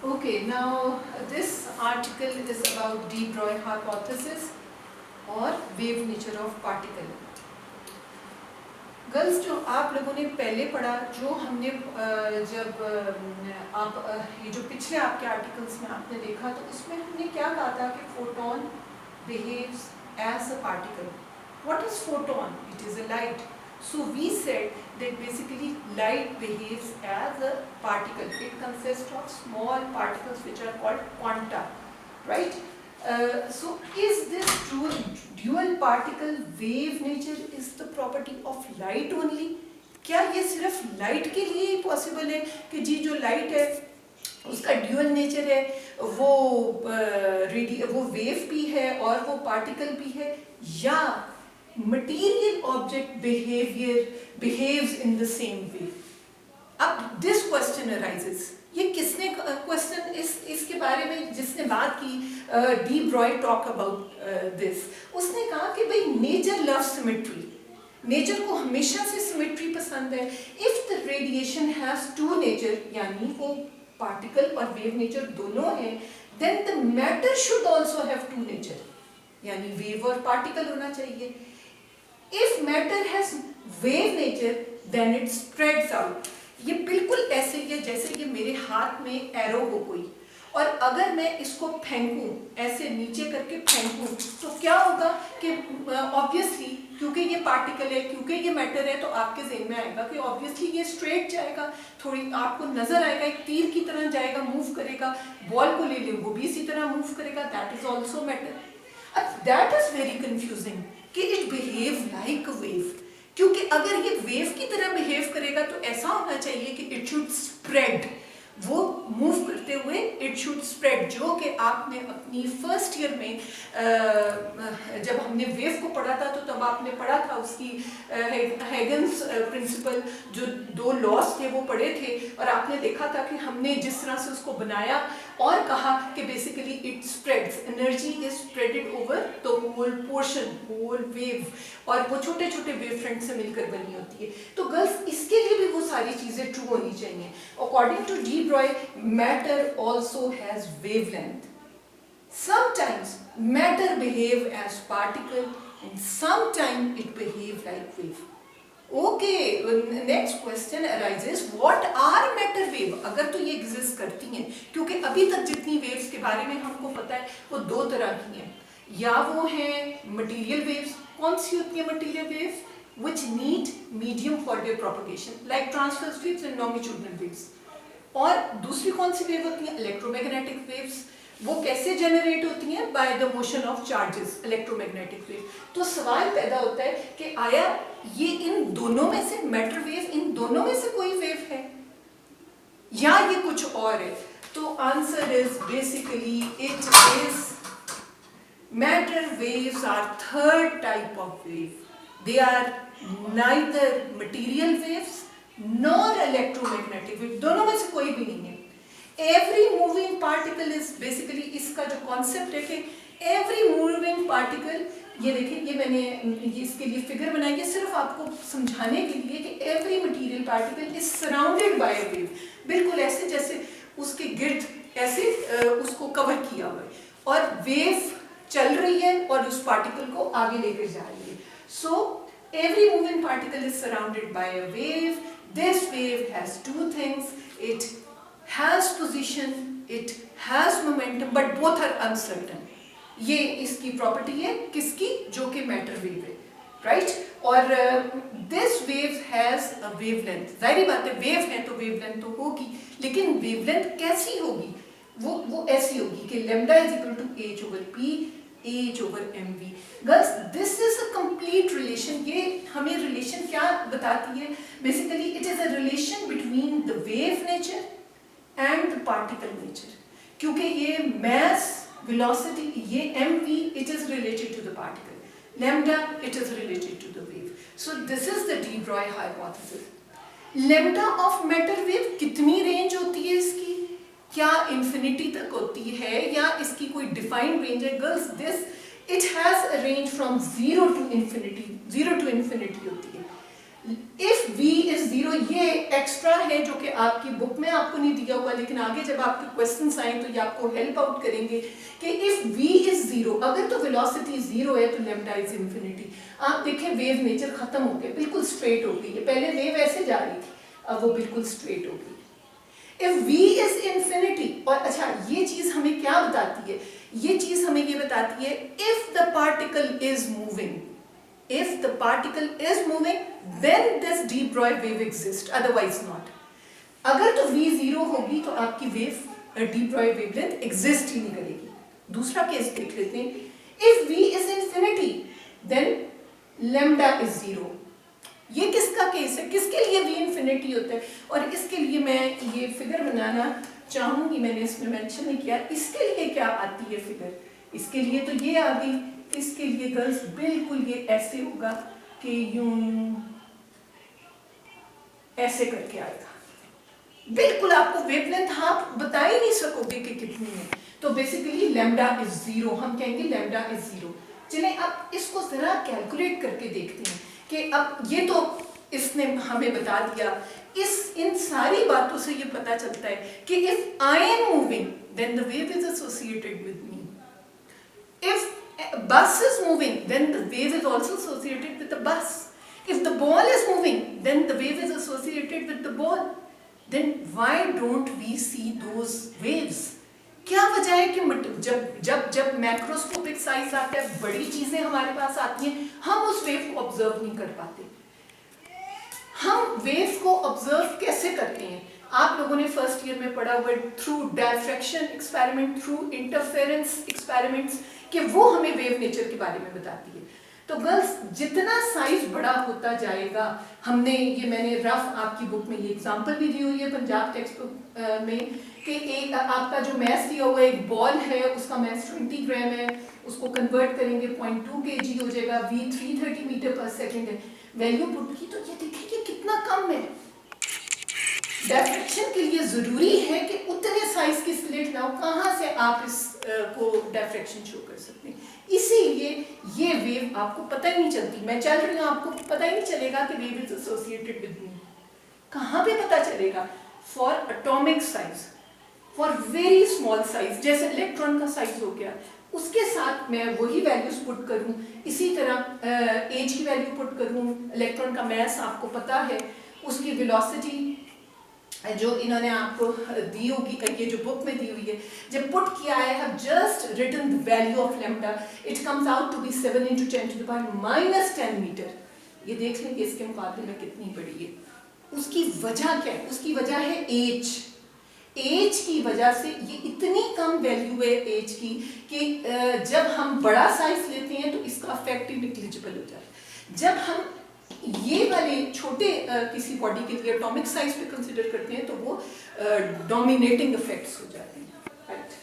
Okay, now this article is about de Broglie hypothesis और wave nature of particle. Girls, जो आप लोगों ने पहले पढ़ा, जो हमने जब आप ये जो पिछले आपके आर्टिकल्स में आपने देखा, तो उसमें हमने क्या कहा था कि photon behaves as a particle. What is photon? It is a light. So we said that basically light behaves as a particle. It consists of small particles which are called quanta, right? So is this dual particle wave nature is the property of light only? क्या ये सिर्फ light के लिए ही possible है कि जी जो light है उसका ड्यूअल नेचर है, वो वेव भी है और वो पार्टिकल भी है, या material object behaves in the same way? अब this question arises. ये किसने क्वेश्चन इसके बारे में जिसने बात की, D Broglie talk about this. उसने कहा कि भाई नेचर लव सिमेट्री. नेचर को हमेशा से सिमेट्री पसंद है. If the radiation has two nature, यानी वो पार्टिकल और वेव नेचर दोनों है, then the matter should also have two nature, यानी वेव और पार्टिकल होना चाहिए. If matter has wave nature, then it spreads out. ये बिल्कुल ऐसे ही है जैसे ये मेरे हाथ में एरो हो कोई, और अगर मैं इसको फेंकूं, ऐसे नीचे करके फेंकूं, तो क्या होगा कि ऑब्वियसली क्योंकि ये पार्टिकल है, क्योंकि ये मैटर है, तो आपके ज़हन में आएगा कि ऑब्वियसली ये स्ट्रेट जाएगा, थोड़ी आपको नजर आएगा एक तीर की तरह जाएगा, मूव करेगा. बॉल को ले लें, वो भी इसी तरह मूव करेगा. That is also matter. That is very confusing कि it behave like a wave, क्योंकि अगर ये वेव की तरह बिहेव करेगा तो ऐसा होना चाहिए कि इट शुड स्प्रेड. वो मूव करते हुए इट शुड स्प्रेड, जो कि आपने अपनी फर्स्ट ईयर में जब हमने वेव को पढ़ा था, तो तब आपने पढ़ा था उसकी हैगन्स प्रिंसिपल, जो दो लॉस थे वो पढ़े थे, और आपने देखा था कि हमने जिस तरह से उसको बनाया और कहा कि basically it spreads, energy is spreaded over the whole portion, whole wave, और वो छोटे छोटे वेव फ्रंट से मिलकर बनी होती है. तो गर्ल्स, इसके लिए भी वो सारी चीजें ट्रू होनी चाहिए. According to de Broglie, matter also has wavelength. Sometimes matter behave as particle and sometimes it behave like wave. Okay, next question arises, what are matter wave? अगर तो ये exist करती हैं, क्योंकि अभी तक जितनी waves के बारे में हमको पता है वो दो तरह की हैं, या वो हैं material waves. कौन सी होती है material waves? Which need medium for their propagation, like transverse waves and longitudinal waves. और दूसरी कौन सी वेव होती है? Electromagnetic waves. वो कैसे जनरेट होती हैं? By the motion of charges, electromagnetic wave. तो सवाल पैदा होता है कि आया ये इन दोनों में से, मैटर वेव इन दोनों में से कोई वेव है, या ये कुछ और है? तो answer is basically it is matter waves are third type of wave. They are neither material waves nor electromagnetic wave. दोनों में से कोई भी नहीं है. Every moving particle is basically, इसका जो कॉन्सेप्ट है कि एवरी मूविंग पार्टिकल, ये देखिए, ये मैंने ये इसके लिए फिगर बनाई है सिर्फ आपको समझाने के लिए कि every material particle is surrounded by a wave. बिल्कुल ऐसे जैसे उसके गिर्द ऐसे उसको कवर किया हुआ है, और वेव चल रही है और उस पार्टिकल को आगे लेकर जा रही है. सो every moving particle is surrounded by a wave. This wave has two things. It has position, it has momentum, but both are uncertain. ये इसकी प्रॉपर्टी है किसकी? जो कि मैटर वेव है, राइट? और this wave has a wavelength. जाहिर बात है, वेव है तो वेवलेंथ तो होगी, लेकिन वेवलेंथ कैसी होगी? वो ऐसी होगी कि lambda is equal to h over p, h over mv. Girls, this is a complete relation. ये हमें रिलेशन क्या बताती है? Basically it is a relation between the wave nature and the particle nature. क्योंकि ये mass, velocity, ये mv, it is related to the particle. Lambda, it is related to the wave. So this is the de Broglie hypothesis. Lambda of matter wave कितनी range होती है इसकी? क्या infinity तक होती है, या इसकी कोई डिफाइंड रेंज है? Girls, this it has a range from 0 to infinity. 0 to infinity होती है. इफ v इज 0, ये एक्स्ट्रा है जो कि आपकी बुक में आपको नहीं दिया हुआ, लेकिन आगे जब आपके क्वेश्चंस आए तो ये आपको हेल्प आउट करेंगे कि इफ v इज 0, अगर तो वेलोसिटी 0 है तो लैम्डा इज इंफिनिटी। आप देखें वेव नेचर खत्म हो गया, बिल्कुल स्ट्रेट हो गई है, पहले वेव ऐसे जा रही थी, अब वो बिल्कुल स्ट्रेट हो गई। इफ v इज इंफिनिटी, और अच्छा ये चीज हमें क्या बताती है, ये चीज हमें ये बताती है if the particle is moving, if the particle is moving then this de Broglie wave exists, otherwise not। अगर तो v 0 होगी तो आपकी wave de Broglie wavelength exist ही नहीं करेगी। दूसरा केस देख लेते हैं, if v is infinity then lambda is 0। ये किसका केस है, किसके लिए v इंफिनिटी होता है, और इसके लिए मैं ये फिगर बनाना चाहूंगी, मैंने इसमें मेंशन नहीं किया, इसके लिए क्या आती है फिगर, इसके लिए तो ये आ गई, इसके लिए गर्ल्स बिल्कुल ये ऐसे होगा कि यूं ऐसे करके आएगा, बिल्कुल आपको वेवलेंथ आप बता ही नहीं सकोगे कि कितनी है। तो बेसिकली लैम्डा इज 0, हम कहेंगे लैम्डा इज 0। चलें अब इसको जरा कैलकुलेट करके देखते हैं कि अब ये तो इसने हमें बता दिया, इन सारी बातों से ये पता चलता है कि if I am moving then the wave is associated with me, if bus is moving then the wave is also associated with the bus, if the ball is moving then the wave is associated with the ball, then why don't we see those waves? क्या वजह है कि जब जब जब macroscopic size आता है, बड़ी चीजें हमारे पास आती हैं, हम उस वेव को ऑब्जर्व नहीं कर पाते। हम वेव को ऑब्जर्व कैसे करते हैं, आप लोगों ने फर्स्ट ईयर में पढ़ा हुआ through diffraction experiment, through interference experiments, कि वो हमें वेव नेचर के बारे में बताती है। तो गर्ल्स जितना साइज बड़ा होता जाएगा, हमने ये मैंने रफ आपकी बुक में ये एग्जांपल भी दी हुई है पंजाब टेक्स्ट बुक में, कि एक आपका जो मैस दिया हुआ एक बॉल है, उसका मैस 20 ग्राम है, उसको कन्वर्ट करेंगे 0.2 kg हो जाएगा, v 330 मीटर पर सेकेंड है, वैल्यू पुट की तो ये देखिए कितना कम है। डायफ्रैक्शन के लिए जरूरी है कि उतने साइज की स्लिट ना हो, कहां से आप इस को डायफ्रैक्शन शो कर सकते हैं, इसीलिए ये वेव आपको पता ही नहीं चलती, मैं चल रही हूँ आपको पता ही नहीं चलेगा कि वेव इज एसोसिएटेड विद मी। कहां पे पता चलेगा, for atomic size, for very small size, जैसे इलेक्ट्रॉन का साइज हो गया, उसके साथ मैं वही वैल्यूज पुट करूं, इसी तरह एज की वैल्यू पुट करूं, इलेक्ट्रॉन का मैस आपको पता है, उसकी वेलोसिटी जो इन्होंने आपको दी होगी, ये जो बुक में दी हुई है, जब पुट किया है, have just written the value of lambda, it comes out to be 7 × 10⁻⁻10 metre. ये देख लेंगे इसके मुकाबले में कितनी बड़ी है। उसकी वजह क्या है, उसकी वजह है एज, एज की वजह से ये इतनी कम वैल्यू है एज की कि जब हम बड़ा साइज लेते हैं तो इसका इफेक्ट नेग्लिजिबल हो जाता है। जब हम ये वाले छोटे किसी बॉडी के लिए एटॉमिक साइज पे कंसिडर करते हैं तो वो डोमिनेटिंग इफेक्ट्स हो जाते हैं, राइट।